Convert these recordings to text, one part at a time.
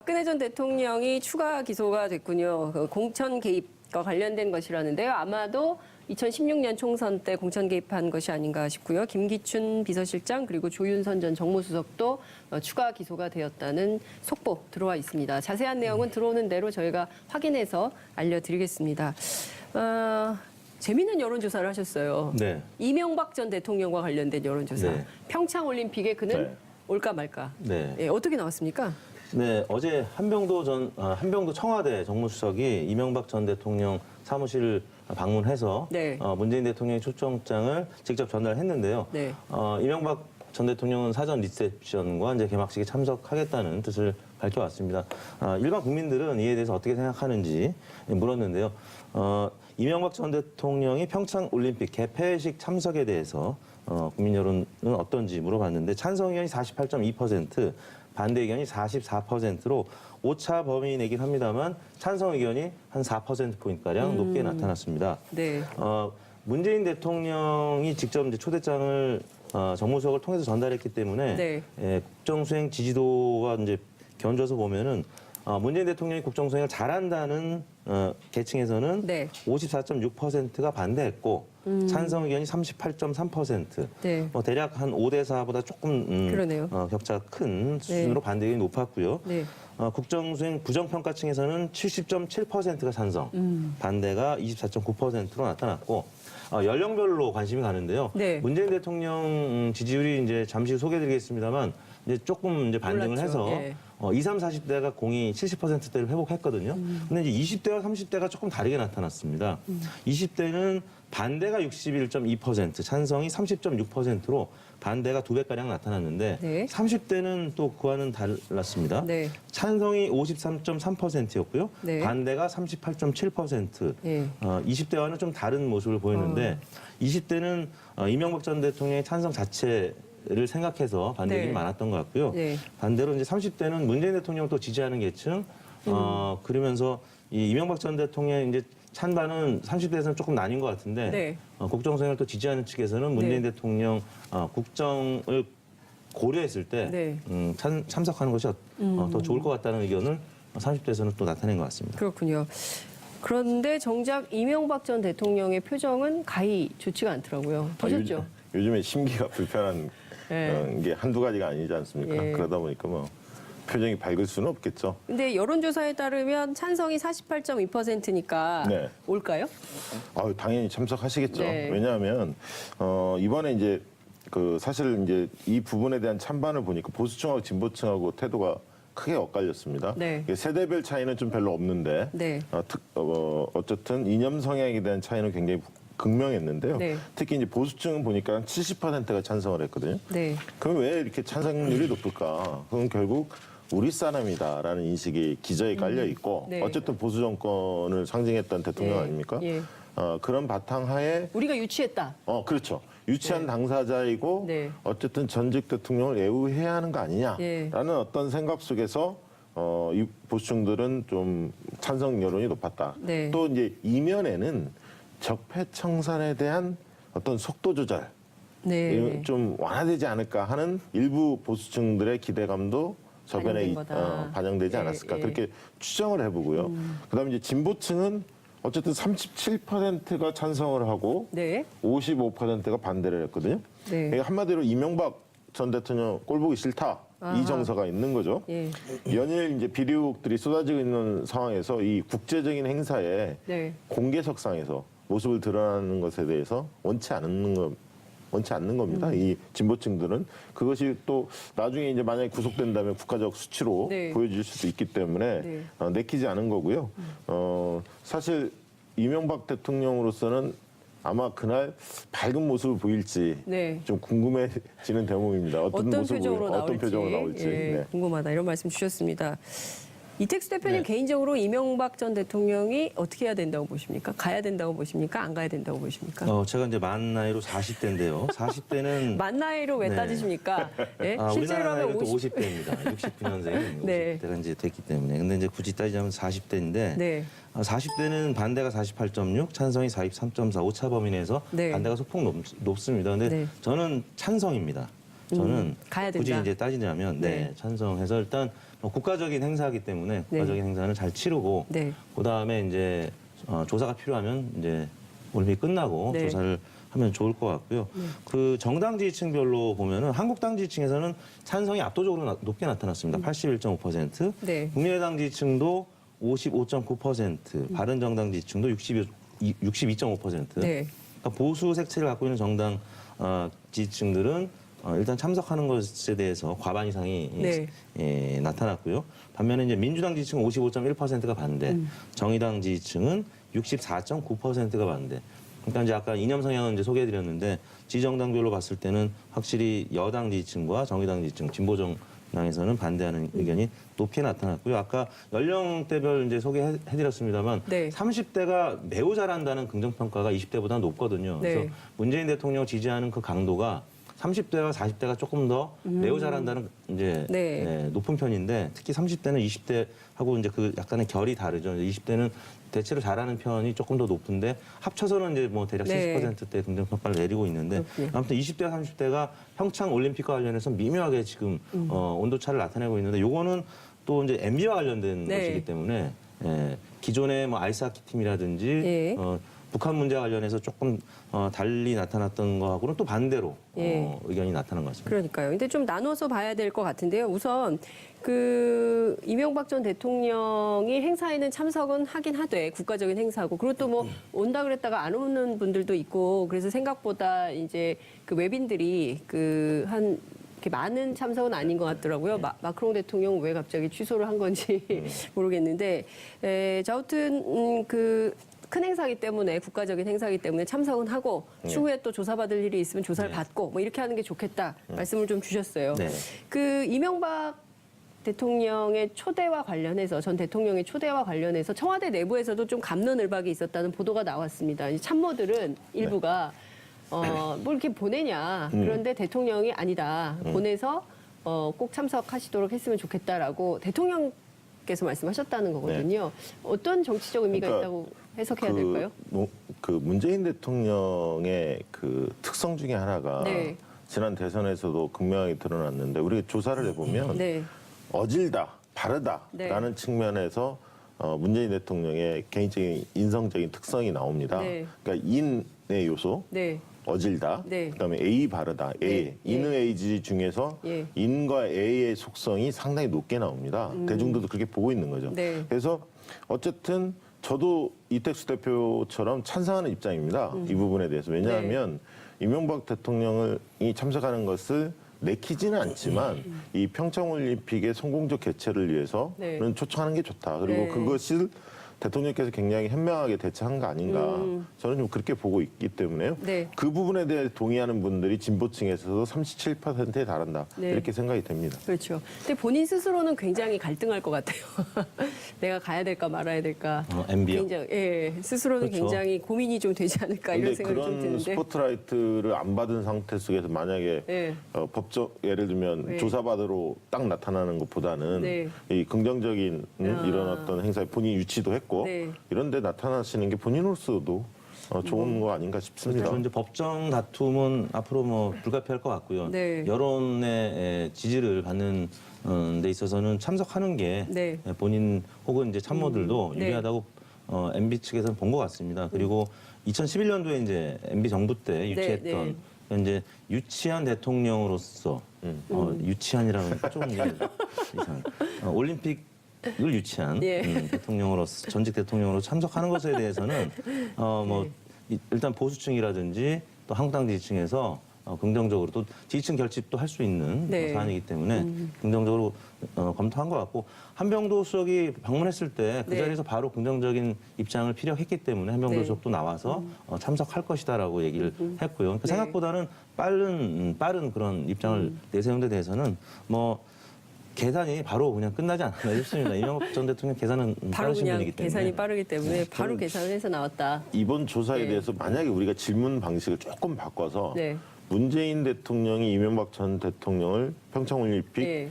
박근혜 전 대통령이 추가 기소가 됐군요. 그 공천 개입과 관련된 것이라는데요. 아마도 2016년 총선 때 공천 개입한 것이 아닌가 싶고요. 김기춘 비서실장 그리고 조윤선 전 정무수석도 추가 기소가 되었다는 속보 들어와 있습니다. 자세한 내용은 들어오는 대로 저희가 확인해서 알려드리겠습니다. 재미있는 여론조사를 하셨어요. 네. 이명박 전 대통령과 관련된 여론조사. 네. 평창올림픽에 그는 네. 올까 말까. 네. 예, 어떻게 나왔습니까? 네, 어제 한병도 청와대 정무수석이 이명박 전 대통령 사무실을 방문해서 네. 문재인 대통령의 초청장을 직접 전달했는데요. 네. 이명박 전 대통령은 사전 리셉션과 이제 개막식에 참석하겠다는 뜻을 밝혀왔습니다. 일반 국민들은 이에 대해서 어떻게 생각하는지 물었는데요. 이명박 전 대통령이 평창 올림픽 개폐식 참석에 대해서 국민 여론은 어떤지 물어봤는데 찬성 의견이 48.2%, 반대 의견이 44%로 오차 범위이긴 합니다만 찬성 의견이 한 4%포인트가량 높게 나타났습니다. 네. 문재인 대통령이 직접 이제 초대장을 정무수석을 통해서 전달했기 때문에 네. 국정수행 지지도가 이제 견줘서 보면은 문재인 대통령이 국정수행을 잘한다는 계층에서는 네. 54.6%가 반대했고 찬성 의견이 38.3%. 네. 대략 한 5대 4보다 조금 그러네요. 격차가 큰 수준으로 반대 의견이 높았고요. 네. 국정수행 부정평가층에서는 70.7%가 찬성, 반대가 24.9%로 나타났고 연령별로 관심이 가는데요. 네. 문재인 대통령 지지율이 이제 잠시 후 소개드리겠습니다만 이제 조금 이제 반등을 올랐죠. 해서 예. 20, 30대가 공이 70%대를 회복했거든요. 근데 이제 20대와 30대가 조금 다르게 나타났습니다. 20대는 반대가 61.2%, 찬성이 30.6%로 반대가 2배가량 나타났는데 네. 30대는 또 그와는 달랐습니다. 네. 찬성이 53.3%였고요. 네. 반대가 38.7%. 네. 20대와는 좀 다른 모습을 보였는데 20대는 이명박 전 대통령의 찬성 자체를 생각해서 반대 의견이 네. 많았던 것 같고요. 네. 반대로 이제 30대는 문재인 대통령을 또 지지하는 계층, 그러면서 이 이명박 전 대통령 이제 찬반은 30대에서는 조금 나뉜 것 같은데 네. 국정수행을 또 지지하는 측에서는 문재인 네. 대통령 국정을 고려했을 때 네. 참석하는 것이 더 좋을 것 같다는 의견을 30대에서는 또 나타낸 것 같습니다. 그렇군요. 그런데 정작 이명박 전 대통령의 표정은 가히 좋지가 않더라고요. 보셨죠? 요즘에 심기가 불편한 네. 게 한두 가지가 아니지 않습니까? 예. 그러다 보니까 뭐 표정이 밝을 수는 없겠죠. 근데 여론조사에 따르면 찬성이 48.2%니까 네. 올까요? 당연히 참석하시겠죠. 네. 왜냐하면 이번에 이제 사실 이제 이 부분에 대한 찬반을 보니까 보수층하고 진보층하고 태도가 크게 엇갈렸습니다. 네. 이게 세대별 차이는 좀 별로 없는데 네. 어쨌든 이념 성향에 대한 차이는 굉장히 극명했는데요. 네. 특히 이제 보수층은 보니까 한 70%가 찬성을 했거든요. 네. 그럼 왜 이렇게 찬성률이 높을까? 그건 결국 우리 사람이다라는 인식이 기저에 깔려 있고 네. 어쨌든 보수 정권을 상징했던 대통령 네. 아닙니까? 예. 그런 바탕하에 우리가 유치했다. 그렇죠. 유치한 네. 당사자이고 네. 어쨌든 전직 대통령을 애우해야 하는 거 아니냐라는 예. 어떤 생각 속에서 이 보수층들은 좀 찬성 여론이 높았다. 네. 또 이제 이면에는 적폐청산에 대한 어떤 속도 조절 네. 좀 완화되지 않을까 하는 일부 보수층들의 기대감도 저변에 반영된 거다. 반영되지 예, 않았을까 예. 그렇게 추정을 해보고요. 그다음에 이제 진보층은 어쨌든 37%가 찬성을 하고 네. 55%가 반대를 했거든요. 네. 그러니까 한마디로 이명박 전 대통령 꼴 보기 싫다 아하. 이 정서가 있는 거죠. 예. 연일 이제 비리의혹들이 쏟아지고 있는 상황에서 이 국제적인 행사에 네. 공개석상에서 모습을 드러나는 것에 대해서 원치 않는 겁니다. 이 진보층들은 그것이 또 나중에 이제 만약에 구속된다면 국가적 수치로 네. 보여질 수도 있기 때문에 네. 내키지 않은 거고요. 사실 이명박 대통령으로서는 아마 그날 밝은 모습을 보일지 네. 좀 궁금해지는 대목입니다. 어떤 모습을 표정으로 나올지, 어떤 표정으로 나올지. 예, 네. 궁금하다 이런 말씀 주셨습니다. 이택수 대표님 네. 개인적으로 이명박 전 대통령이 어떻게 해야 된다고 보십니까? 가야 된다고 보십니까? 안 가야 된다고 보십니까? 제가 이제 만 나이로 40대인데요. 40대는 만 나이로 왜 네. 따지십니까? 예? 실제로 우리나라 하면 나이가 또 50. 50대입니다. 69년생이 네. 50대가 이제 됐기 때문에. 근데 이제 굳이 따지자면 40대인데 네. 40대는 반대가 48.6, 찬성이 43.4, 오차 범위 내에서 네. 반대가 소폭 높습니다. 근데 네. 저는 찬성입니다. 저는 가야 굳이 된다. 이제 따지자면 네. 찬성해서 일단 국가적인 행사이기 때문에 국가적인 행사는 잘 치르고 네. 그다음에 이제 조사가 필요하면 이제 올림픽 끝나고 네. 조사를 하면 좋을 것 같고요. 그 정당 지지층별로 보면은 한국당 지지층에서는 찬성이 압도적으로 높게 나타났습니다. 81.5%. 네. 국민의당 지지층도 55.9%, 바른정당 지지층도 62.5%. 네. 그러니까 보수 색채를 갖고 있는 정당 지지층들은 일단 참석하는 것에 대해서 과반 이상이 네. 나타났고요. 반면에 이제 민주당 지지층은 55.1%가 반대, 정의당 지지층은 64.9%가 반대. 그러니까 이제 아까 이념 성향은 이제 소개해드렸는데 지정당별로 봤을 때는 확실히 여당 지지층과 정의당 지지층, 진보정당에서는 반대하는 의견이 높게 나타났고요. 아까 연령대별 이제 소개해드렸습니다만 네. 30대가 매우 잘한다는 긍정평가가 20대보다 높거든요. 네. 그래서 문재인 대통령 지지하는 그 강도가 30대와 40대가 조금 더 매우 잘한다는 이제 네. 높은 편인데 특히 30대는 20대하고 이제 그 약간의 결이 다르죠. 20대는 대체로 잘하는 편이 조금 더 높은데 합쳐서는 이제 뭐 대략 네. 70%대 긍정평가를 내리고 있는데 그렇군요. 아무튼 20대, 30대가 평창 올림픽과 관련해서 미묘하게 지금 온도차를 나타내고 있는데 요거는 또 이제 MB와 관련된 네. 것이기 때문에 기존의 뭐 아이스하키 팀이라든지 예. 북한 문제와 관련해서 조금 달리 나타났던 거하고는 또 반대로 예. 의견이 나타난 것 같습니다. 그러니까요. 근데 좀 나눠서 봐야 될 것 같은데요. 우선 그 이명박 전 대통령이 행사에는 참석은 하긴 하되 국가적인 행사고 그리고 또 뭐 온다 그랬다가 안 오는 분들도 있고 그래서 생각보다 이제 그 외빈들이 그 한 이렇게 많은 참석은 아닌 것 같더라고요. 마크롱 대통령 왜 갑자기 취소를 한 건지 모르겠는데 자, 아무튼 그 큰 행사기 때문에 국가적인 행사기 때문에 참석은 하고 추후에 또 조사받을 일이 있으면 조사를 받고 뭐 이렇게 하는 게 좋겠다 말씀을 좀 주셨어요. 네. 그 이명박 대통령의 초대와 관련해서 전 대통령의 초대와 관련해서 청와대 내부에서도 좀 갑론을박이 있었다는 보도가 나왔습니다. 이 참모들은 일부가 뭘 이렇게 보내냐 그런데 대통령이 아니다 보내서 꼭 참석하시도록 했으면 좋겠다라고 대통령께서 말씀하셨다는 거거든요. 어떤 정치적 의미가 그러니까 있다고 해석해야 될까요? 그 문재인 대통령의 그 특성 중에 하나가 네. 지난 대선에서도 극명하게 드러났는데 우리가 조사를 해보면 네. 어질다, 바르다라는 네. 측면에서 문재인 대통령의 개인적인 인성적인 특성이 나옵니다. 네. 그러니까 인의 요소, 네. 어질다, 네. 그다음에 A 바르다, A, 네. 인의지 중에서 예. 인과 A의 속성이 상당히 높게 나옵니다. 대중들도 그렇게 보고 있는 거죠. 네. 그래서 어쨌든 저도 이택수 대표처럼 찬성하는 입장입니다. 이 부분에 대해서. 왜냐하면 이명박 대통령이 참석하는 것을 내키지는 않지만 이 평창올림픽의 성공적 개최를 위해서는 네. 초청하는 게 좋다. 그리고 네. 그것을 대통령께서 굉장히 현명하게 대처한 거 아닌가. 저는 좀 그렇게 보고 있기 때문에요. 네. 그 부분에 대해 동의하는 분들이 진보층에서도 37%에 달한다. 네. 이렇게 생각이 됩니다. 그렇죠. 근데 본인 스스로는 굉장히 갈등할 것 같아요. 내가 가야 될까 말아야 될까. MB요? 굉장히, 예, 스스로는 그렇죠. 굉장히 고민이 좀 되지 않을까 이런 근데 생각이 좀 그런 드는데. 스포트라이트를 안 받은 상태 속에서 만약에 네. 법적 예를 들면 네. 조사받으러 딱 나타나는 것보다는 네. 이 긍정적인 이런 어떤 행사에 본인이 유치도 했고 네. 이런 데 나타나시는 게 본인으로서도 좋은 거 아닌가 싶습니다. 그래서 이제 법정 다툼은 앞으로 뭐 불가피할 것 같고요. 네. 여론의 지지를 받는 데 있어서는 참석하는 게 네. 본인 혹은 이제 참모들도 네. 유리하다고 MB 측에서는 본 것 같습니다. 그리고 2011년도에 이제 MB 정부 때 유치했던 이제 유치한 대통령으로서 유치한이라는 좀 이상 올림픽 을 유치한 예. 대통령으로서 전직 대통령으로 참석하는 것에 대해서는 일단 보수층이라든지 또 한국당 지지층에서 긍정적으로 또 지지층 결집도 할 수 있는 네. 사안이기 때문에 긍정적으로 검토한 것 같고 한병도 수석이 방문했을 때 그 네. 자리에서 바로 긍정적인 입장을 피력했기 때문에 한병도 네. 수석도 나와서 참석할 것이다라고 얘기를 했고요. 그러니까 네. 생각보다는 빠른 그런 입장을 내세운 데 대해서는 뭐 계산이 바로 그냥 끝나지 않았나 싶습니다. 이명박 전 대통령 계산은 바로 빠르신 그냥 분이기 때문에. 계산이 빠르기 때문에 바로 저는 계산을 해서 나왔다. 이번 조사에 네. 대해서 만약에 우리가 질문 방식을 조금 바꿔서 네. 문재인 대통령이 이명박 전 대통령을 평창올림픽 네.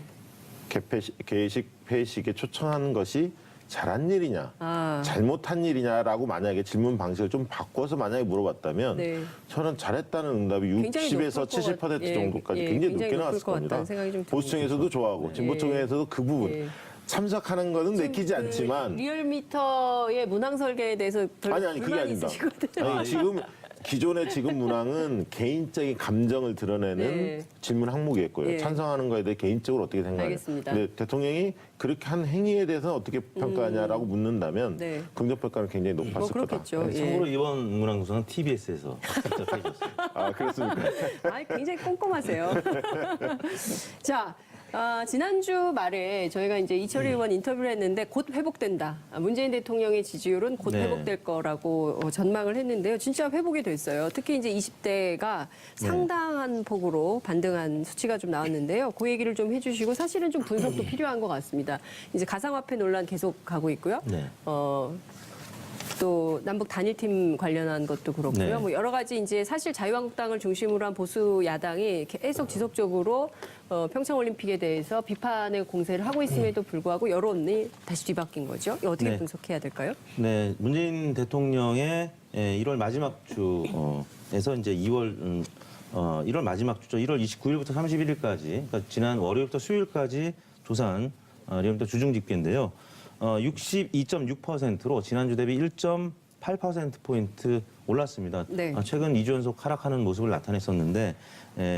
개식 폐식에 초청하는 것이 잘한 일이냐, 아. 잘못한 일이냐라고 만약에 질문 방식을 좀 바꿔서 만약에 물어봤다면 네. 저는 잘했다는 응답이 굉장히 60에서 높을 것 70% 예, 정도까지 예, 굉장히 굉장히 높게 높을 나왔을 것 겁니다. 같다는 생각이 좀 듭니다. 보수층에서도 좋아하고 진보층에서도 그 부분. 예. 참석하는 것은 내키지 그 않지만 리얼미터의 문항 설계에 대해서 별로 아니 그게 불만이 아닙니다. 있으시거든요. 아니, 지금 기존의 지금 문항은 개인적인 감정을 드러내는 네. 질문 항목이었고요. 예. 찬성하는 거에 대해 개인적으로 어떻게 생각하냐. 알겠습니다. 근데 대통령이 그렇게 한 행위에 대해서 어떻게 평가하냐라고 묻는다면 네. 긍정 평가는 굉장히 높았을 뭐 거다. 그렇겠죠. 예. 참고로 이번 문항 구성은 TBS에서 직접 해주셨어요. 아 그렇습니까? 아, 굉장히 꼼꼼하세요. 자, 지난주 말에 저희가 이제 이철희 의원 인터뷰를 했는데 곧 회복된다. 문재인 대통령의 지지율은 곧 네. 회복될 거라고 전망을 했는데요. 진짜 회복이 됐어요. 특히 이제 20대가 상당한 폭으로 반등한 수치가 좀 나왔는데요. 그 얘기를 좀 해주시고 사실은 좀 분석도 필요한 것 같습니다. 이제 가상화폐 논란 계속 가고 있고요. 네. 또 남북 단일팀 관련한 것도 그렇고요. 네. 뭐 여러 가지 이제 사실 자유한국당을 중심으로 한 보수 야당이 계속 지속적으로 평창 올림픽에 대해서 비판의 공세를 하고 있음에도 불구하고 여론이 다시 뒤바뀐 거죠. 이거 어떻게 네. 분석해야 될까요? 네, 문재인 대통령의 1월 마지막 주에서 이제 1월 마지막 주죠. 1월 29일부터 31일까지, 그러니까 지난 월요일부터 수요일까지 조사한 리얼미터 주중 집계인데요. 62.6%로 지난주 대비 1.8%포인트 올랐습니다. 네. 최근 2주 연속 하락하는 모습을 나타냈었는데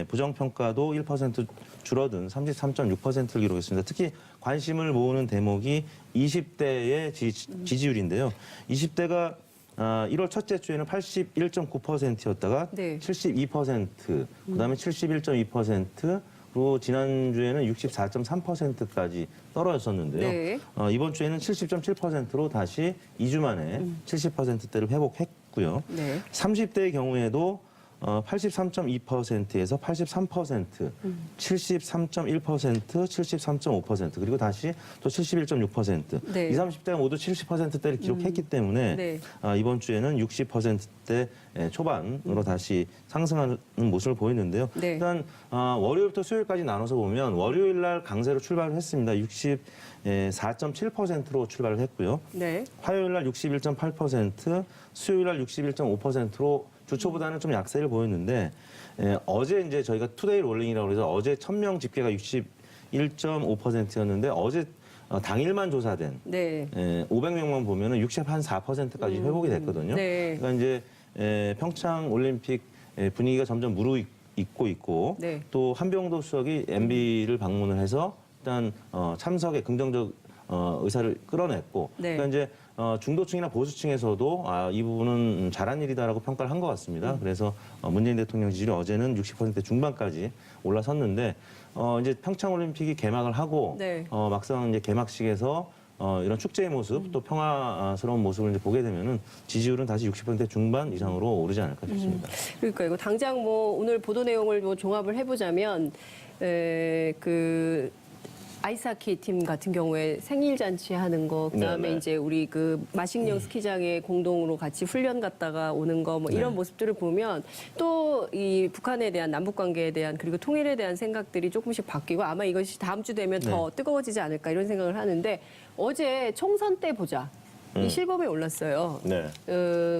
부정평가도 1% 줄어든 33.6%를 기록했습니다. 특히 관심을 모으는 대목이 20대의 지지율인데요. 20대가 1월 첫째 주에는 81.9%였다가 네. 72%, 그다음에 71.2%, 그리고 지난주에는 64.3%까지 떨어졌었는데요. 네. 이번 주에는 70.7%로 다시 2주 만에 70%대를 회복했고요. 네. 30대의 경우에도 83.2%에서 83%, 73.1%, 73.5%, 그리고 다시 또 71.6%. 네. 20, 30대가 모두 70%대를 기록했기 때문에 네. 이번 주에는 60%대 초반으로 다시 상승하는 모습을 보이는데요. 네. 일단 월요일부터 수요일까지 나눠서 보면 월요일 날 강세로 출발을 했습니다. 64.7%로 출발을 했고요. 네. 화요일 날 61.8%, 수요일 날 61.5%로 주초보다는 좀 약세를 보였는데 어제 이제 저희가 투데이 롤링이라고 해서 어제 1000명 집계가 61.5%였는데 어제 당일만 조사된 네. 500명만 보면은 64%까지 회복이 됐거든요. 네. 그러니까 이제 평창 올림픽 분위기가 점점 무르익고 있고 네. 또 한병도 수석이 MB를 방문을 해서 일단 참석에 긍정적 의사를 끌어냈고 네. 그러니까 이제 중도층이나 보수층에서도 이 부분은 잘한 일이다라고 평가를 한 것 같습니다. 그래서 문재인 대통령 지지율이 어제는 60% 중반까지 올라섰는데 이제 평창 올림픽이 개막을 하고 네. 막상 이제 개막식에서 이런 축제의 모습 또 평화스러운 모습을 이제 보게 되면은 지지율은 다시 60% 중반 이상으로 오르지 않을까 싶습니다. 그러니까 이거 당장 뭐 오늘 보도 내용을 뭐 종합을 해보자면 그 아이스하키 팀 같은 경우에 생일 잔치 하는 거, 그다음에 네네. 이제 우리 그 마식령 스키장에 공동으로 같이 훈련 갔다가 오는 거 뭐 이런 네. 모습들을 보면 또 이 북한에 대한 남북 관계에 대한 그리고 통일에 대한 생각들이 조금씩 바뀌고 아마 이것이 다음 주 되면 더 뜨거워지지 않을까 이런 생각을 하는데 어제 총선 때 보자. 이 실검에 올랐어요. 네.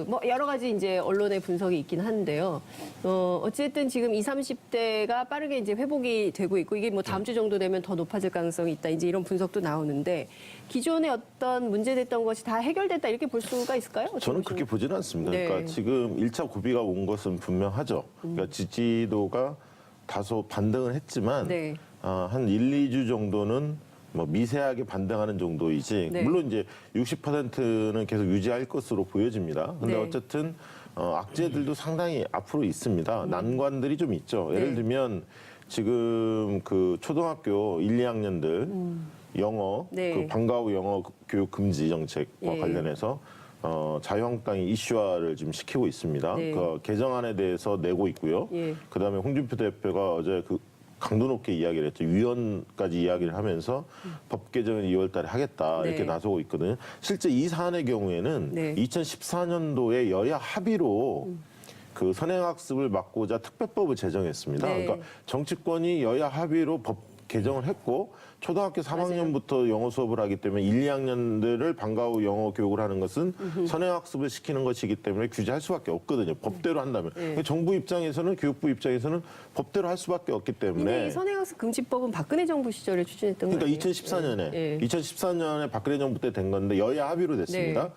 뭐 여러 가지 이제 언론의 분석이 있긴 한데요. 어쨌든 지금 20, 30대가 빠르게 이제 회복이 되고 있고 이게 뭐 다음 주 정도 되면 더 높아질 가능성이 있다. 이제 이런 분석도 나오는데 기존에 어떤 문제됐던 것이 다 해결됐다 이렇게 볼 수가 있을까요? 어떻게 저는 보시나요? 그렇게 보지는 않습니다. 네. 그러니까 지금 1차 고비가 온 것은 분명하죠. 그러니까 지지도가 다소 반등을 했지만 네. 한 1, 2주 정도는 뭐 미세하게 반등하는 정도이지 네. 물론 이제 60%는 계속 유지할 것으로 보여집니다. 근데 네. 어쨌든 악재들도 상당히 앞으로 있습니다. 난관들이 좀 있죠. 예를 네. 들면 지금 그 초등학교 1, 2학년들 영어 네. 그 방과 후 영어 교육 금지 정책과 예. 관련해서 자유한국당이 이슈화를 지금 시키고 있습니다. 네. 그 개정안에 대해서 내고 있고요. 예. 그다음에 홍준표 대표가 어제 그 강도 높게 이야기를 했죠. 위원까지 이야기를 하면서 법 개정을 2월 달에 하겠다 이렇게 네. 나서고 있거든요. 실제 이 사안의 경우에는 네. 2014년도에 여야 합의로 그 선행학습을 막고자 특별법을 제정했습니다. 네. 그러니까 정치권이 여야 합의로 법 개정을 했고 초등학교 3학년부터 영어 수업을 하기 때문에 1, 2학년들을 방과 후 영어 교육을 하는 것은 선행학습을 시키는 것이기 때문에 규제할 수밖에 없거든요. 법대로 한다면. 네. 정부 입장에서는 교육부 입장에서는 법대로 할 수밖에 없기 이미 때문에 이 선행학습 금지법은 박근혜 정부 시절에 추진했던 거 그러니까 아니에요? 2014년에 예. 2014년에 박근혜 정부 때 된 건데 여야 합의로 됐습니다.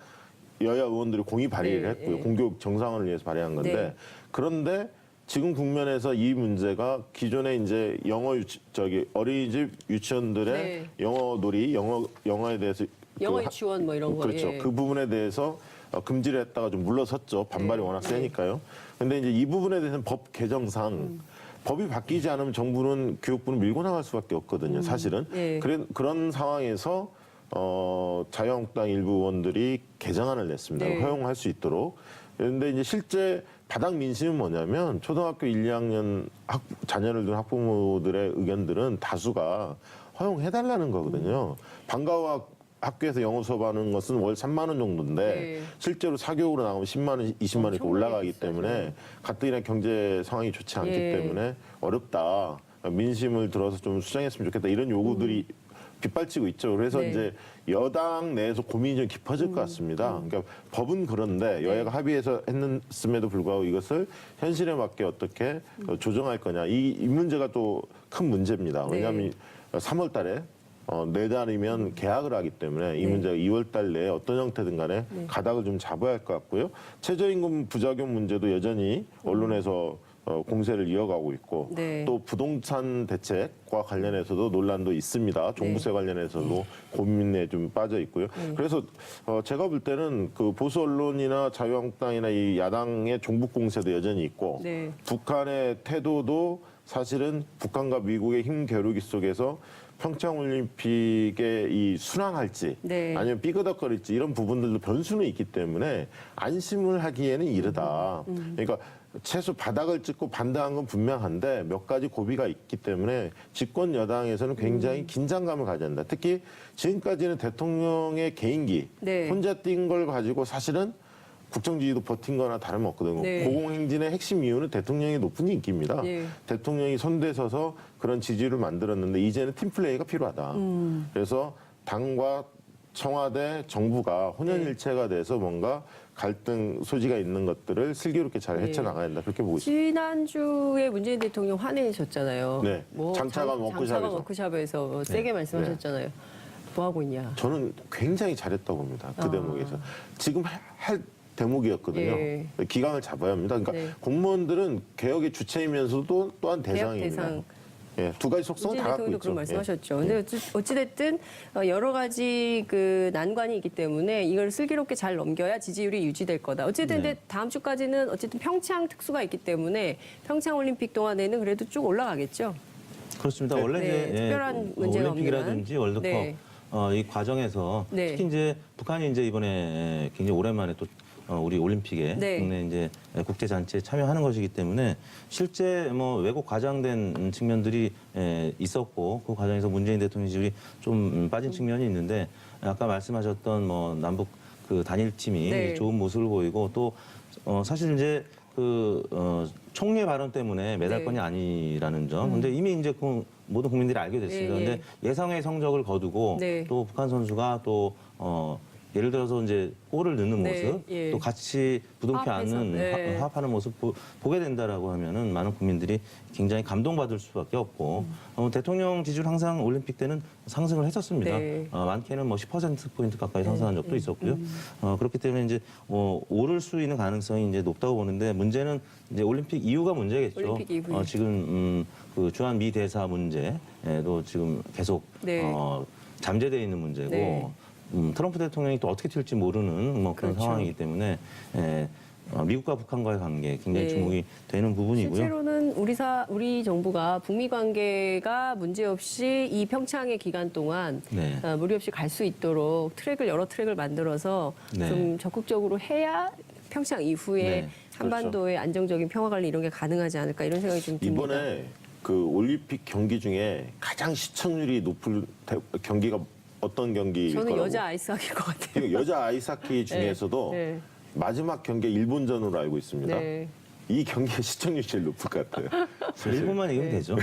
여야 의원들이 공의 발의를 네, 했고요. 네. 공교육 정상화를 위해서 발의한 건데 네. 그런데 지금 국면에서 이 문제가 기존에 이제 어린이집 유치원들의 네. 영어 놀이, 영어에 대해서 영어 그 유치원 뭐 이런 거. 그렇죠. 예. 그 부분에 대해서 금지를 했다가 좀 물러섰죠. 반발이 네. 워낙 세니까요. 근데 이제 이 부분에 대해서는 법 개정상 법이 바뀌지 않으면 정부는 교육부는 밀고 나갈 수밖에 없거든요. 사실은. 네. 그런 상황에서 자유한국당 일부 의원들이 개정안을 냈습니다. 네. 허용할 수 있도록. 그런데 이제 실제 바닥 민심은 뭐냐면 초등학교 1, 2학년 자녀를 둔 학부모들의 의견들은 다수가 허용해달라는 거거든요. 방과 후 학교에서 영어 수업하는 것은 월 3만 원 정도인데 네. 실제로 사교육으로 나가면 10만 원, 20만 원 이렇게 올라가기 비싸죠. 때문에 가뜩이나 경제 상황이 좋지 않기 예. 때문에 어렵다. 민심을 들어서 좀 수정했으면 좋겠다. 이런 요구들이 빗발치고 있죠. 그래서 네. 이제 여당 내에서 고민이 좀 깊어질 것 같습니다. 그러니까 법은 그런데 여야가 합의해서 했음에도 불구하고 이것을 현실에 맞게 어떻게 조정할 거냐. 이 문제가 또 큰 문제입니다. 왜냐하면 3월 달에 내달이면 개학을 하기 때문에 이 네. 문제가 2월 달 내에 어떤 형태든 간에 가닥을 좀 잡아야 할 것 같고요. 최저임금 부작용 문제도 여전히 언론에서 공세를 이어가고 있고 네. 또 부동산 대책과 관련해서도 논란도 있습니다. 종부세 관련해서도 고민에 좀 빠져 있고요. 그래서 제가 볼 때는 그 보수 언론이나 자유한국당이나 이 야당의 종북 공세도 여전히 있고 네. 북한의 태도도 사실은 북한과 미국의 힘 겨루기 속에서 평창올림픽에 이 순항할지 네. 아니면 삐그덕거릴지 이런 부분들도 변수는 있기 때문에 안심을 하기에는 이르다. 그러니까 최소 바닥을 찍고 반대한 건 분명한데 몇 가지 고비가 있기 때문에 집권 여당에서는 굉장히 긴장감을 가져야 한다. 특히 지금까지는 대통령의 개인기 네. 혼자 뛴 걸 가지고 사실은 국정 지지도 버틴 거나 다름없거든요. 네. 고공행진의 핵심 이유는 대통령의 높은 인기입니다. 네. 대통령이 손대서서 그런 지지를 만들었는데 이제는 팀플레이가 필요하다. 그래서 당과 청와대, 정부가 혼연일체가 돼서 뭔가 갈등 소지가 있는 것들을 슬기롭게 잘 헤쳐나가야 된다. 그렇게 보고 있습니다. 지난주에 문재인 대통령 화내셨잖아요. 네. 장차관 워크숍에서. 워크숍에서 세게 말씀하셨잖아요. 뭐 하고 있냐. 저는 굉장히 잘했다고 봅니다. 그 대목에서. 지금 할 대목이었거든요. 예. 기강을 잡아야 합니다. 그러니까 네. 공무원들은 개혁의 주체이면서도 또한 개혁 대상입니다. 대상. 예, 두 가지 속성을 문재인 다 갖고 대통령도 있죠. 그런 말씀하셨죠. 근데 어찌됐든 여러 가지 그 난관이 있기 때문에 이걸 슬기롭게 잘 넘겨야 지지율이 유지될 거다. 어쨌든 네. 근데 다음 주까지는 어쨌든 평창 특수가 있기 때문에 평창 올림픽 동안에는 그래도 쭉 올라가겠죠. 그렇습니다. 네. 원래 네, 이제 특별한 문제가 올림픽이라든지 없는 월드컵 네. 이 과정에서 네. 특히 이제 북한이 이제 이번에 굉장히 오랜만에 또 우리 올림픽에 네. 국내 이제 국제 잔치에 참여하는 것이기 때문에 실제 뭐 왜곡 과장된 측면들이 있었고 그 과정에서 문재인 대통령 지지율이 좀 빠진 측면이 있는데 아까 말씀하셨던 뭐 남북 그 단일팀이 네. 좋은 모습을 보이고 또 사실 이제 총리 발언 때문에 메달권이 네. 아니라는 점. 근데 이미 이제 모든 국민들이 알게 됐습니다. 예, 예. 근데 예상의 성적을 거두고 네. 또 북한 선수가 또 예를 들어서 이제 골을 넣는 네, 모습, 예. 또 같이 부둥켜 화합해서, 안는 네. 화합하는 모습 보게 된다라고 하면은 많은 국민들이 굉장히 감동받을 수밖에 없고 대통령 지지율 항상 올림픽 때는 상승을 했었습니다. 네. 많게는 뭐 10%포인트 가까이 상승한 적도 있었고요. 그렇기 때문에 이제 오를 수 있는 가능성이 이제 높다고 보는데 문제는 이제 올림픽 이후가 문제겠죠. 올림픽 이후에. 지금 그 주한 미 대사 문제도 지금 계속 네. 잠재되어 있는 문제고 네. 트럼프 대통령이 또 어떻게 튈지 모르는 뭐 그런 그렇죠. 상황이기 때문에 미국과 북한과의 관계 굉장히 네. 주목이 되는 부분이고요. 실제로는 우리 정부가 북미 관계가 문제없이 이 평창의 기간 동안 네. 무리 없이 갈 수 있도록 여러 트랙을 만들어서 네. 좀 적극적으로 해야 평창 이후에 네. 한반도의 안정적인 평화 관리 이런 게 가능하지 않을까 이런 생각이 좀 듭니다. 이번에 그 올림픽 경기 중에 가장 시청률이 높은 경기가 어떤 경기일 저는 거라고? 여자 아이스하키일 것 같아요. 그리고 여자 아이스하키 중에서도 네. 마지막 경기 일본전으로 알고 있습니다. 네. 이 경기의 시청률이 제일 높을 것 같아요. 일본만 얘기하면 되죠.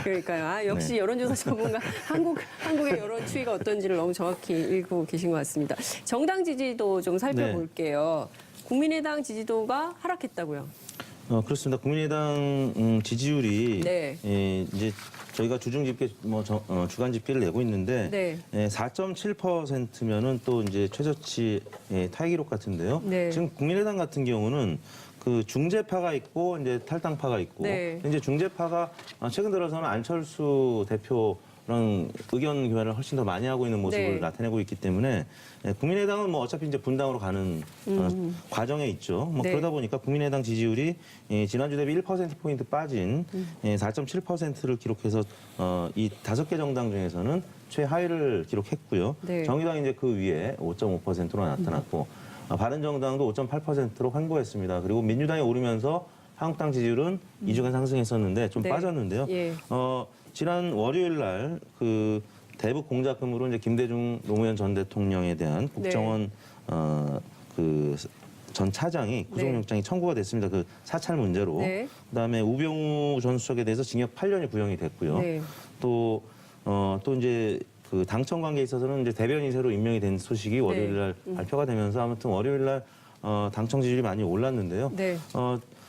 그러니까요. 아, 역시 여론조사 전문가 한국의 여론 추이가 어떤지를 너무 정확히 읽고 계신 것 같습니다. 정당 지지도 좀 살펴볼게요. 국민의당 지지도가 하락했다고요. 그렇습니다. 국민의당 지지율이 네. 이제 저희가 주중 집계 주간 집계를 내고 있는데 네. 4.7%면은 또 이제 최저치 타이 기록 같은데요. 네. 지금 국민의당 같은 경우는 그 중재파가 있고 이제 탈당파가 있고 네. 이제 중재파가 최근 들어서는 안철수 대표랑 의견 교환을 훨씬 더 많이 하고 있는 모습을 네. 나타내고 있기 때문에 국민의당은 뭐 어차피 이제 분당으로 가는 과정에 있죠. 뭐 네. 그러다 보니까 국민의당 지지율이 지난주 대비 1%포인트 빠진 4.7%를 기록해서 이 5개 정당 중에서는 최하위를 기록했고요. 네. 정의당이 이제 그 위에 5.5%로 나타났고 바른정당도 5.8%로 횡보했습니다. 그리고 민주당이 오르면서 한국당 지지율은 2주간 상승했었는데 좀 네. 빠졌는데요. 예. 지난 월요일 날 그 대북 공작금으로 이제 김대중 노무현 전 대통령에 대한 국정원 그 전 차장이 구속영장이 청구가 됐습니다. 그 사찰 문제로. 네. 그다음에 우병우 전 수석에 대해서 징역 8년이 구형이 됐고요. 네. 또 이제 그 당청 관계에 있어서는 이제 대변인 새로 임명이 된 소식이 월요일 날 발표가 되면서 아무튼 월요일 날 당청 지지율이 많이 올랐는데요. 네.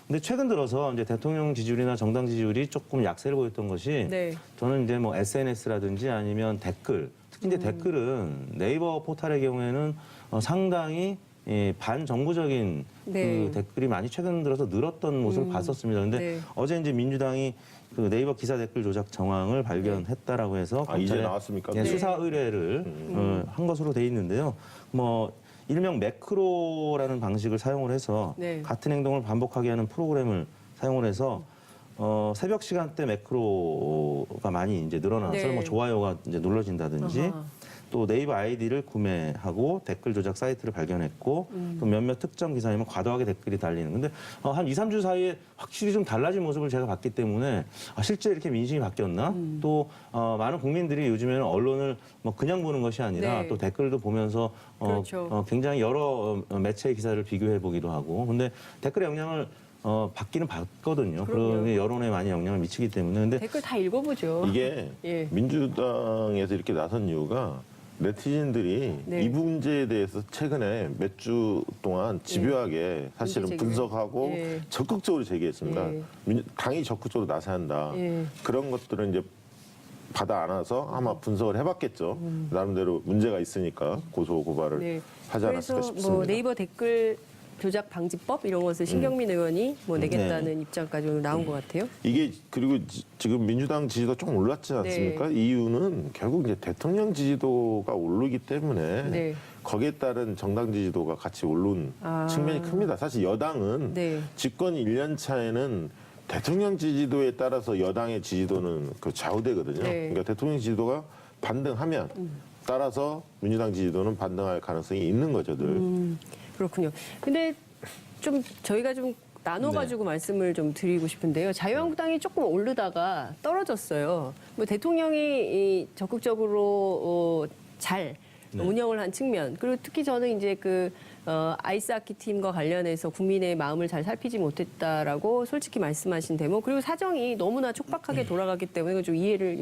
근데 최근 들어서 이제 대통령 지지율이나 정당 지지율이 조금 약세를 보였던 것이 네. 저는 이제 뭐 SNS라든지 아니면 댓글, 특히 이제 댓글은 네이버 포털의 경우에는 상당히 반정부적인 네. 그 댓글이 많이 최근 들어서 늘었던 모습을 봤었습니다. 근데 네. 어제 이제 민주당이 그 네이버 기사 댓글 조작 정황을 발견했다라고 해서 이제 검찰에 나왔습니까? 예, 네. 수사 의뢰를 한 것으로 돼 있는데요. 뭐 일명 매크로라는 방식을 사용을 해서 네. 같은 행동을 반복하게 하는 프로그램을 사용을 해서 새벽 시간대 매크로가 많이 이제 늘어나서 네. 뭐 좋아요가 이제 눌러진다든지 아하. 또 네이버 아이디를 구매하고 댓글 조작 사이트를 발견했고 또 몇몇 특정 기사에만 과도하게 댓글이 달리는. 근데 한 2, 3주 사이에 확실히 좀 달라진 모습을 제가 봤기 때문에 실제 이렇게 민심이 바뀌었나? 또 많은 국민들이 요즘에는 언론을 뭐 그냥 보는 것이 아니라 네. 또 댓글도 보면서 그렇죠. 굉장히 여러 매체의 기사를 비교해 보기도 하고. 근데 댓글의 영향을 받기는 받거든요. 그럼요. 그런 여론에 많이 영향을 미치기 때문에. 근데 댓글 다 읽어보죠. 이게 예. 민주당에서 이렇게 나선 이유가 네티즌들이 네. 이 문제에 대해서 최근에 몇 주 동안 집요하게 사실은 문제 제기를. 분석하고 예. 적극적으로 제기했습니다. 예. 당이 적극적으로 나서야 한다. 예. 그런 것들은 이제 받아 안아서 아마 분석을 해봤겠죠. 나름대로 문제가 있으니까 고소 고발을 네. 하지 않았을까 그래서 싶습니다. 뭐 네이버 댓글 조작 방지법 이런 것을 신경민 의원이 뭐 내겠다는 입장까지 오늘 나온 것 같아요. 이게 그리고 지금 민주당 지지도 좀 올랐지 않습니까? 네. 이유는 결국 이제 대통령 지지도가 오르기 때문에 네. 거기에 따른 정당 지지도가 같이 오른 측면이 큽니다. 사실 여당은 네. 집권 1년 차에는 대통령 지지도에 따라서 여당의 지지도는 그 좌우되거든요. 네. 그러니까 대통령 지지도가 반등하면 따라서 민주당 지지도는 반등할 가능성이 있는 거죠, 늘. 그렇군요. 근데 좀 저희가 좀 나눠가지고 네. 말씀을 좀 드리고 싶은데요. 자유한국당이 조금 오르다가 떨어졌어요. 뭐 대통령이 이 적극적으로 잘 네. 운영을 한 측면, 그리고 특히 저는 이제 그 아이스하키 팀과 관련해서 국민의 마음을 잘 살피지 못했다라고 솔직히 말씀하신 대목, 그리고 사정이 너무나 촉박하게 돌아가기 때문에 좀 이해를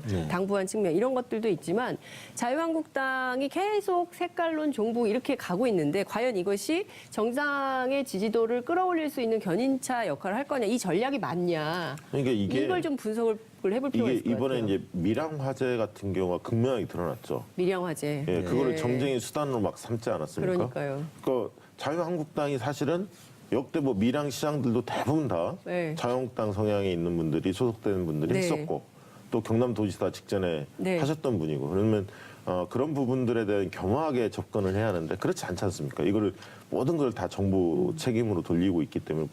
네. 당부한 측면 이런 것들도 있지만 자유한국당이 계속 색깔론 종북 이렇게 가고 있는데 과연 이것이 정당의 지지도를 끌어올릴 수 있는 견인차 역할을 할 거냐, 이 전략이 맞냐, 그러니까 이걸 좀 분석을 해볼 필요가 이게 있을 것 이번에 같아요. 이제 밀양 화재 같은 경우가 극명하게 드러났죠. 밀양 화재. 예, 그거를 네. 정쟁의 수단으로 막 삼지 않았습니까? 그러니까요. 그 자유한국당이 사실은 역대 뭐 밀양 시장들도 대부분 다 네. 자유한국당 성향에 있는 분들이 소속되는 분들이 네. 했었고 또 경남도지사 직전에 네. 하셨던 분이고 그러면 그런 부분들에 대한 겸허하게 접근을 해야 하는데 그렇지 않지 않습니까? 이거를 모든 걸 다 정부 책임으로 돌리고 있기 때문에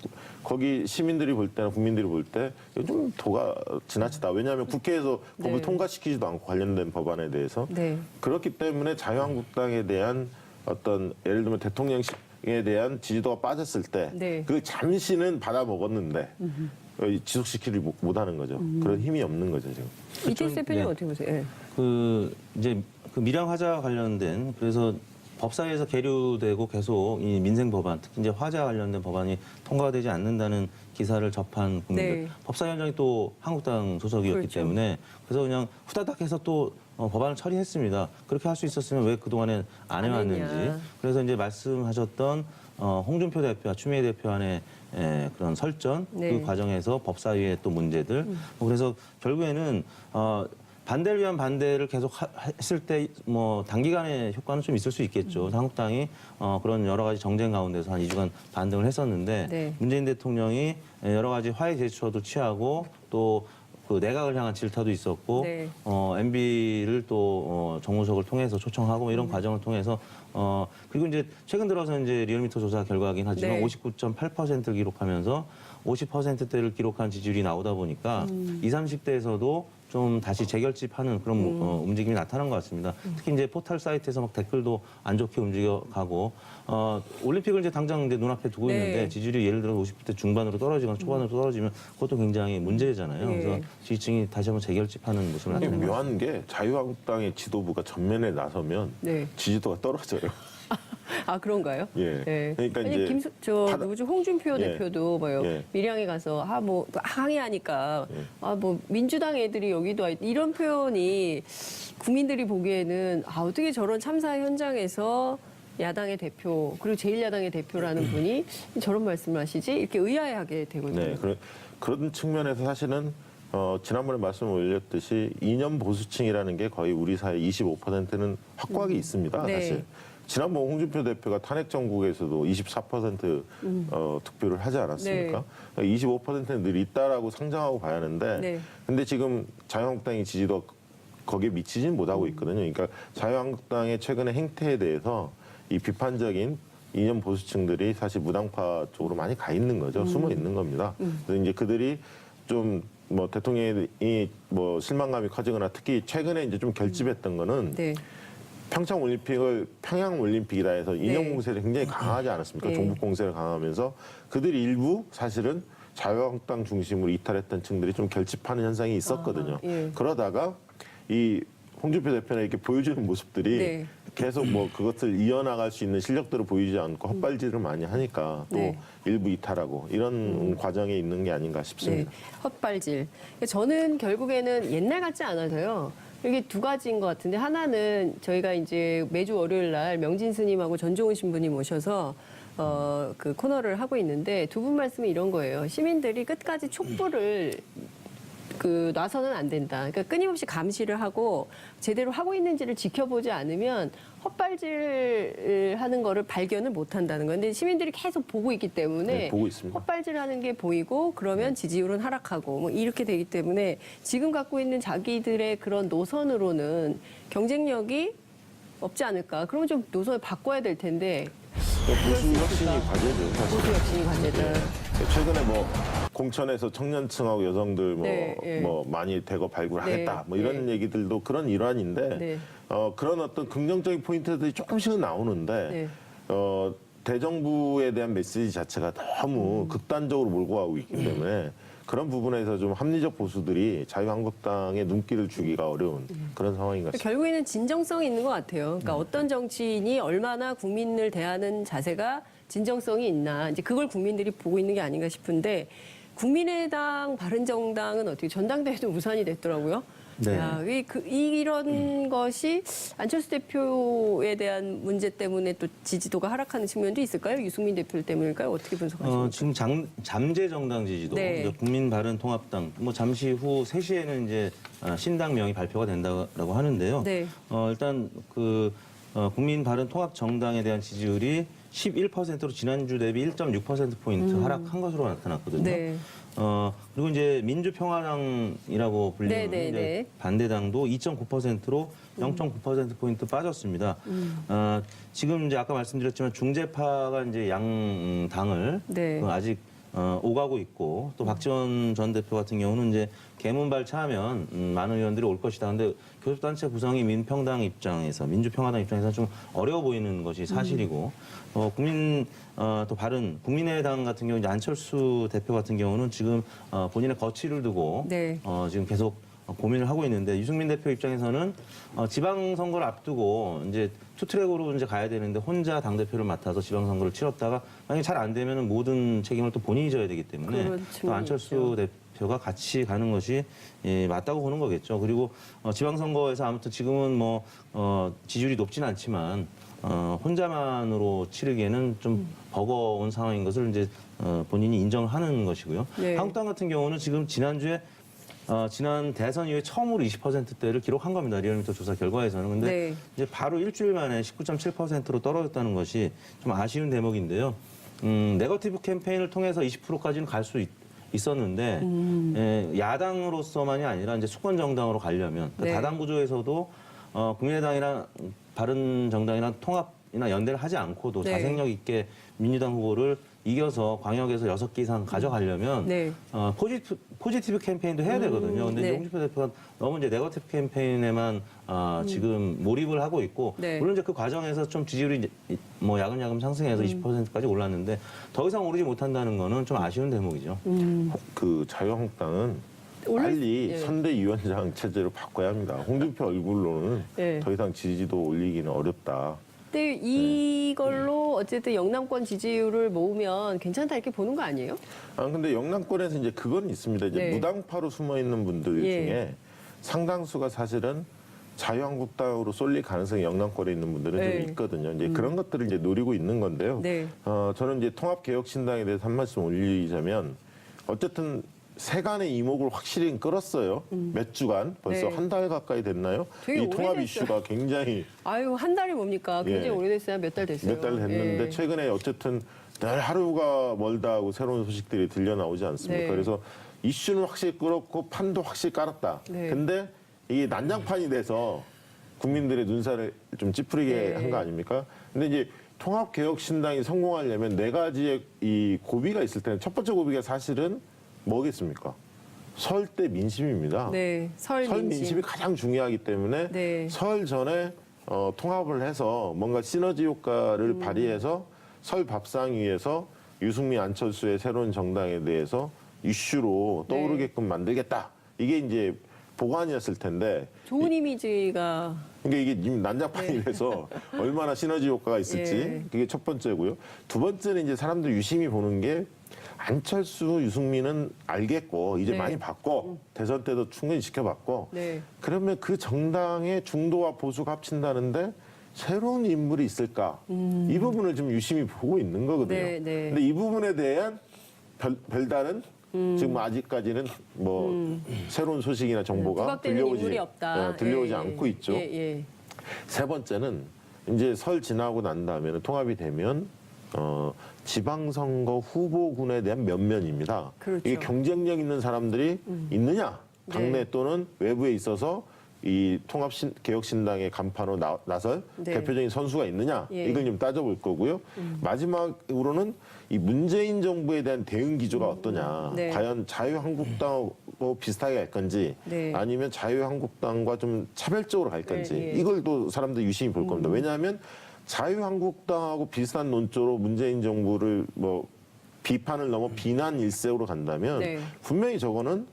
거기 시민들이 볼 때나 국민들이 볼 때 좀 도가 지나치다. 왜냐하면 국회에서 법을 네. 통과시키지도 않고 관련된 법안에 대해서 네. 그렇기 때문에 자유한국당에 대한 어떤 예를 들면 대통령에 대한 지지도가 빠졌을 때 네. 그 잠시는 받아 먹었는데 지속시키지 못하는 거죠. 그런 힘이 없는 거죠 지금. 이태수 대표님 네. 어떻게 보세요? 예. 그 이제 그 밀양 화재와 관련된 그래서 법사위에서 계류되고 계속 이 민생 법안, 특히 이제 화재 관련된 법안이 통과되지 않는다는 기사를 접한 국민들. 네. 법사위원장이 또 한국당 소속이었기 그렇죠. 때문에 그래서 그냥 후다닥 해서 또 법안을 처리했습니다. 그렇게 할 수 있었으면 왜 그동안에 안 해왔는지. 했냐. 그래서 이제 말씀하셨던 홍준표 대표와 추미애 대표 안에 그런 설전, 네. 그 과정에서 법사위의 또 문제들. 그래서 결국에는 반대를 위한 반대를 계속 했을 때 뭐 단기간의 효과는 좀 있을 수 있겠죠. 한국당이 그런 여러 가지 정쟁 가운데서 한 2주간 반등을 했었는데 네. 문재인 대통령이 여러 가지 화해 제스처도 취하고 또 그 내각을 향한 질타도 있었고 네. MB를 또 정무석을 통해서 초청하고 뭐 이런 과정을 통해서 그리고 이제 최근 들어서 이제 리얼미터 조사 결과긴 하지만 네. 59.8%를 기록하면서 50%대를 기록한 지지율이 나오다 보니까 20, 30대에서도 좀 다시 재결집하는 그런 움직임이 나타난 것 같습니다. 특히 이제 포털 사이트에서 막 댓글도 안 좋게 움직여가고 올림픽을 이제 당장 이제 눈앞에 두고 네. 있는데 지지율이 예를 들어 50대 중반으로 떨어지거나 초반으로 떨어지면 그것도 굉장히 문제잖아요. 네. 그래서 지지층이 다시 한번 재결집하는 모습을 이게 나타낸 것 묘한 게 자유한국당의 지도부가 전면에 나서면 네. 지지도가 떨어져요. 아 그런가요? 예. 네. 그러니까 아니 이제 누구죠? 홍준표 예. 대표도 뭐요? 예. 밀양에 가서 뭐 항의하니까 예. 뭐 민주당 애들이 여기도 이런 표현이 국민들이 보기에는 어떻게 저런 참사 현장에서 야당의 대표 그리고 제1야당의 대표라는 분이 저런 말씀을 하시지 이렇게 의아해하게 되거든요. 네, 그런 측면에서 사실은 지난번에 말씀을 올렸듯이 이념 보수층이라는 게 거의 우리 사회 25%는 확고하게 있습니다. 네. 사실. 지난번 홍준표 대표가 탄핵 정국에서도 24% 득표를 하지 않았습니까? 네. 25%는 늘 있다라고 상정하고 봐야 하는데, 네. 근데 지금 자유한국당의 지지도 거기에 미치진 못하고 있거든요. 그러니까 자유한국당의 최근의 행태에 대해서 이 비판적인 이념 보수층들이 사실 무당파 쪽으로 많이 가 있는 거죠. 숨어 있는 겁니다. 그래서 이제 그들이 좀 뭐 대통령이 뭐 실망감이 커지거나 특히 최근에 이제 좀 결집했던 거는 네. 평창 올림픽을 평양 올림픽이라 해서 이념 공세를 굉장히 강하지 않았습니까? 네. 종북 공세를 강하면서 그들이 일부 사실은 자유한국당 중심으로 이탈했던 층들이 좀 결집하는 현상이 있었거든요. 예. 그러다가 이 홍준표 대표는 이렇게 보여주는 모습들이 네. 계속 뭐 그것을 이어나갈 수 있는 실력들을 보이지 않고 헛발질을 많이 하니까 또 네. 일부 이탈하고 이런 과정에 있는 게 아닌가 네, 싶습니다. 헛발질. 저는 결국에는 옛날 같지 않아서요. 이게 두 가지인 것 같은데 하나는 저희가 이제 매주 월요일 날 명진 스님하고 전종훈 신부님 모셔서 그 코너를 하고 있는데 두 분 말씀이 이런 거예요. 시민들이 끝까지 촉불을 놔서는 안 된다. 그러니까 끊임없이 감시를 하고 제대로 하고 있는지를 지켜보지 않으면 헛발질 하는 거를 발견을 못 한다는 거예요. 근데 시민들이 계속 보고 있기 때문에 네, 보고 있습니다. 헛발질 하는 게 보이고 그러면 지지율은 하락하고 뭐 이렇게 되기 때문에 지금 갖고 있는 자기들의 그런 노선으로는 경쟁력이 없지 않을까. 그러면 좀 노선을 바꿔야 될 텐데 보수 혁신이 과제죠. 사실. 보수 혁신이 과제다. 최근에 뭐 공천에서 청년층하고 여성들 네, 예. 뭐 많이 대거 발굴하겠다 네, 뭐 이런 얘기들도 그런 일환인데 네. 그런 어떤 긍정적인 포인트들이 조금씩은 나오는데 네. 대정부에 대한 메시지 자체가 너무 극단적으로 몰고 가고 있기 때문에 그런 부분에서 좀 합리적 보수들이 자유한국당에 눈길을 주기가 어려운 그런 상황인 것 같습니다. 결국에는 진정성이 있는 것 같아요. 그러니까 어떤 정치인이 얼마나 국민을 대하는 자세가 진정성이 있나 이제 그걸 국민들이 보고 있는 게 아닌가 싶은데 국민의당, 바른정당은 어떻게 전당대회도 무산이 됐더라고요. 네. 야, 이런 것이 안철수 대표에 대한 문제 때문에 또 지지도가 하락하는 측면도 있을까요? 유승민 대표 때문일까요? 어떻게 분석하십니까? 지금 잠재 정당 지지도 네. 이제 국민바른통합당 뭐 잠시 후 3시에는 이제 신당명이 발표가 된다라고 하는데요. 네. 일단 국민바른통합 정당에 대한 지지율이 11%로 지난주 대비 1.6% 포인트 하락한 것으로 나타났거든요. 네. 그리고 이제 민주평화당이라고 불리는 네, 네, 이제 네. 반대당도 2.9%로 0.9% 포인트 빠졌습니다. 지금 이제 아까 말씀드렸지만 중재파가 이제 양 당을 네. 아직 오가고 있고 또 박지원 전 대표 같은 경우는 이제 개문발차하면 많은 의원들이 올 것이다. 근데 교섭단체 구성이 민주평화당 입장에서 좀 어려워 보이는 것이 사실이고 또 바른 국민의당 같은 경우 이제 안철수 대표 같은 경우는 지금 본인의 거취를 두고 네. 지금 계속 고민을 하고 있는데 유승민 대표 입장에서는 지방선거를 앞두고 이제 투트랙으로 이제 가야 되는데 혼자 당대표를 맡아서 지방선거를 치렀다가 만약에 잘 안 되면 모든 책임을 또 본인이 져야 되기 때문에 그런 또 측면이 안철수 대표가 같이 가는 것이 맞다고 보는 거겠죠. 그리고 지방선거에서 아무튼 지금은 뭐 지지율이 높진 않지만 혼자만으로 치르기에는 좀 버거운 상황인 것을 이제 본인이 인정하는 것이고요. 네. 한국당 같은 경우는 지금 지난주에 지난 대선 이후에 처음으로 20%대를 기록한 겁니다. 리얼미터 조사 결과에서는. 근데 네. 이제 바로 일주일 만에 19.7%로 떨어졌다는 것이 좀 아쉬운 대목인데요. 네거티브 캠페인을 통해서 20%까지는 갈 수 있었는데 야당으로서만이 아니라 이제 수권 정당으로 가려면 네. 다당 구조에서도 국민의당이나 바른정당이나 통합이나 연대를 하지 않고도 네. 자생력 있게 민주당 후보를 이겨서 광역에서 6개 이상 가져가려면 네. 포지티브 캠페인도 해야 되거든요. 근데 네. 이제 홍준표 대표가 너무 이제 네거티브 캠페인에만 지금 몰입을 하고 있고 네. 물론 이제 그 과정에서 좀 지지율이 이제 뭐 야금야금 상승해서 20%까지 올랐는데 더 이상 오르지 못한다는 거는 좀 아쉬운 대목이죠. 그 자유한국당은 올릴- 빨리 예. 선대위원장 체제로 바꿔야 합니다. 홍준표 얼굴로는 예. 더 이상 지지도 올리기는 어렵다. 근데 이걸로 어쨌든 영남권 지지율을 모으면 괜찮다 이렇게 보는 거 아니에요? 근데 영남권에서 이제 그건 있습니다. 이제 네. 무당파로 숨어 있는 분들 예. 중에 상당수가 사실은 자유한국당으로 쏠릴 가능성이 영남권에 있는 분들은 네. 좀 있거든요. 이제 그런 것들을 이제 노리고 있는 건데요. 네. 저는 이제 통합개혁신당에 대해서 한 말씀 올리자면 어쨌든 세간의 이목을 확실히 끌었어요. 몇 주간 벌써 네. 한 달 가까이 됐나요? 되게 이 통합 오래됐어요. 이슈가 굉장히 아유, 한 달이 뭡니까? 굉장히 예. 오래됐어요. 몇 달 됐어요. 몇 달 됐는데 예. 최근에 어쨌든 늘 하루가 멀다 하고 새로운 소식들이 들려 나오지 않습니까? 네. 그래서 이슈는 확실히 끌었고 판도 확실히 깔았다. 네. 근데 이게 난장판이 돼서 국민들의 눈살을 좀 찌푸리게 네. 한 거 아닙니까? 근데 이제 통합개혁신당이 성공하려면 네 가지의 이 고비가 있을 텐데 첫 번째 고비가 사실은 뭐겠습니까? 설대 민심입니다. 네, 설 민심. 민심이 가장 중요하기 때문에 네. 설 전에 통합을 해서 뭔가 시너지 효과를 발휘해서 설 밥상 위에서 유승민 안철수의 새로운 정당에 대해서 이슈로 네. 떠오르게끔 만들겠다. 이게 이제 보관이었을 텐데 좋은 이미지가 이게 이미 난장판이 돼서 얼마나 시너지 효과가 있을지 예. 그게 첫 번째고요. 두 번째는 이제 사람들 유심히 보는 게 안철수, 유승민은 알겠고 이제 네. 많이 봤고 대선 때도 충분히 지켜봤고 네. 그러면 그 정당의 중도와 보수가 합친다는데 새로운 인물이 있을까? 이 부분을 좀 유심히 보고 있는 거거든요. 네, 네. 근데 이 부분에 대한 별다른 지금 아직까지는 뭐 새로운 소식이나 정보가 부각되는 인물이 없다. 들려오지 예, 않고 예. 있죠. 예, 예. 세 번째는 이제 설 지나고 난 다음에는 통합이 되면 지방선거 후보군에 대한 면면입니다. 그렇죠. 이게 경쟁력 있는 사람들이 있느냐, 당내 네. 또는 외부에 있어서 이 통합개혁신당의 간판으로 나설 네. 대표적인 선수가 있느냐, 예. 이걸 좀 따져볼 거고요. 마지막으로는 이 문재인 정부에 대한 대응 기조가 어떠냐, 네. 과연 자유한국당하고 비슷하게 갈 건지, 네. 아니면 자유한국당과 좀 차별적으로 갈 건지, 예. 이걸 또 사람들이 유심히 볼 겁니다. 왜냐하면 자유한국당하고 비슷한 논조로 문재인 정부를 뭐 비판을 넘어 비난 일색으로 간다면 네. 분명히 저거는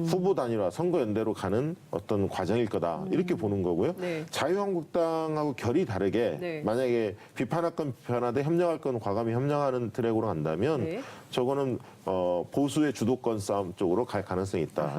후보 단일화, 선거 연대로 가는 어떤 과정일 거다 이렇게 보는 거고요. 네. 자유한국당하고 결이 다르게 네. 만약에 비판할 건 비판하되 협력할 건 과감히 협력하는 트랙으로 간다면 네. 저거는 보수의 주도권 싸움 쪽으로 갈 가능성이 있다.